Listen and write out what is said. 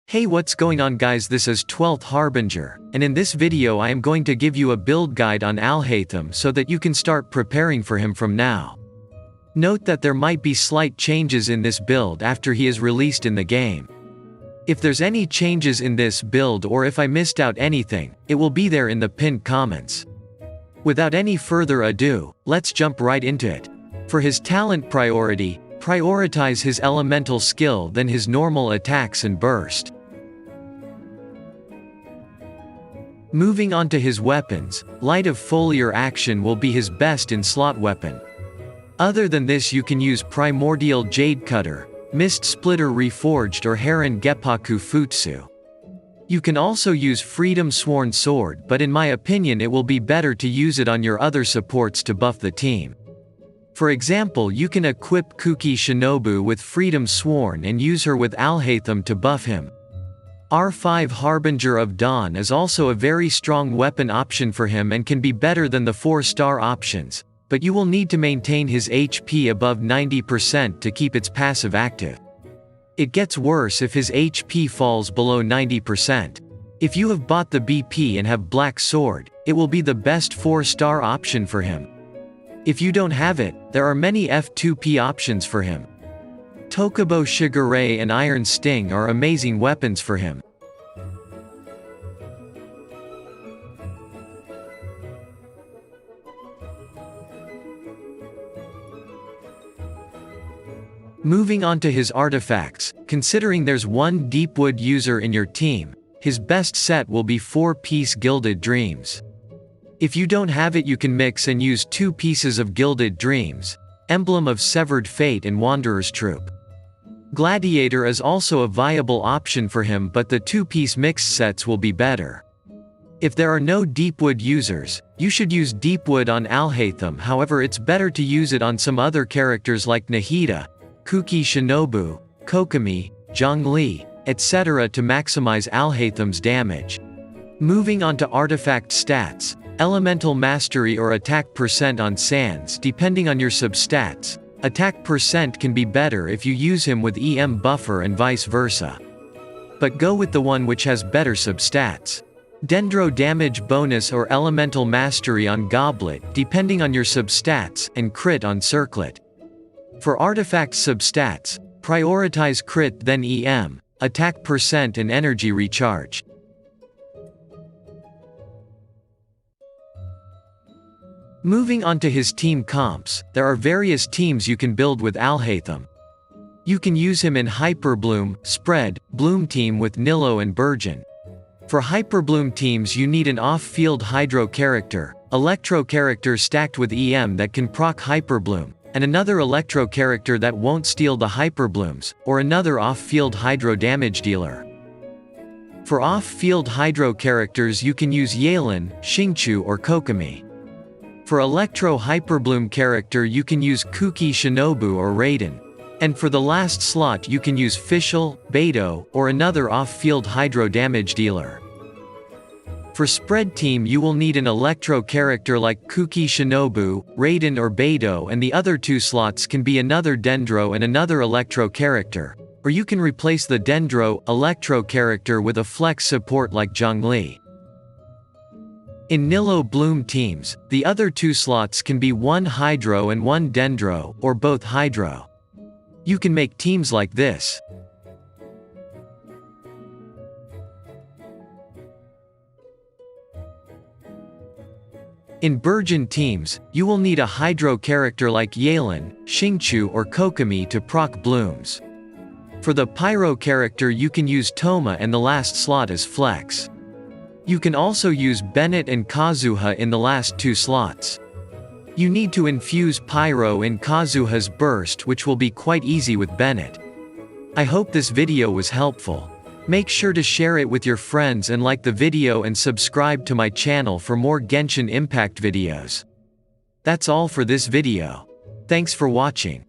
Hey, what's going on guys, this is 12th Harbinger, and in this video I am going to give you a build guide on Alhaitham so that you can start preparing for him from now. Note that there might be slight changes in this build after he is released in the game. If there's any changes in this build or if I missed out anything, it will be there in the pinned comments. Without any further ado, let's jump right into it. For his talent priority, prioritize his elemental skill then his normal attacks and burst. Moving on to his weapons, Light of Foliar action will be his best in slot weapon. Other than this you can use Primordial Jade Cutter, Mist Splitter Reforged or Heron Geppaku Futsu. You can also use Freedom Sworn Sword, but in my opinion it will be better to use it on your other supports to buff the team. For example, you can equip Kuki Shinobu with Freedom Sworn and use her with Alhaitham to buff him. R5 Harbinger of Dawn is also a very strong weapon option for him and can be better than the 4-star options, but you will need to maintain his HP above 90% to keep its passive active. It gets worse if his HP falls below 90%. If you have bought the BP and have Black Sword, it will be the best 4-star option for him. If you don't have it, there are many F2P options for him. Tokubo Shigure and Iron Sting are amazing weapons for him. Moving on to his artifacts, considering there's one Deepwood user in your team, his best set will be 4-piece Gilded Dreams. If you don't have it you can mix and use 2 pieces of Gilded Dreams, Emblem of Severed Fate and Wanderer's Troop. Gladiator is also a viable option for him, but the 2-piece mixed sets will be better. If there are no Deepwood users, you should use Deepwood on Alhaitham, however it's better to use it on some other characters like Nahida, Kuki Shinobu, Kokomi, Zhongli, etc. to maximize Alhaitham's damage. Moving on to artifact stats, Elemental Mastery or attack percent on Sans depending on your substats. Attack percent can be better if you use him with EM buffer and vice versa. But go with the one which has better substats. Dendro damage bonus or elemental mastery on Goblet depending on your substats and crit on Circlet. For artifact substats, prioritize crit then EM, attack percent and energy recharge. Moving on to his team comps, there are various teams you can build with Alhaitham. You can use him in Hyperbloom, Spread, Bloom team with Nillo and Burgeon. For Hyperbloom teams you need an off-field Hydro character, Electro character stacked with EM that can proc Hyperbloom, and another Electro character that won't steal the Hyperblooms, or another off-field Hydro damage dealer. For off-field Hydro characters you can use Yelan, Xingqiu or Kokomi. For Electro Hyperbloom character you can use Kuki Shinobu or Raiden. And for the last slot you can use Fischl, Beidou, or another off-field Hydro damage dealer. For Spread team you will need an Electro character like Kuki Shinobu, Raiden or Beidou, and the other 2 slots can be another Dendro and another Electro character, or you can replace the Dendro, Electro character with a flex support like Zhongli. In Nillo Bloom teams, the other 2 slots can be 1 Hydro and 1 Dendro, or both Hydro. You can make teams like this. In Burgeon teams, you will need a Hydro character like Yelan, Xingqiu or Kokomi to proc blooms. For the Pyro character you can use Toma and the last slot is Flex. You can also use Bennett and Kazuha in the last 2 slots. You need to infuse Pyro in Kazuha's burst, which will be quite easy with Bennett. I hope this video was helpful. Make sure to share it with your friends and like the video and subscribe to my channel for more Genshin Impact videos. That's all for this video. Thanks for watching.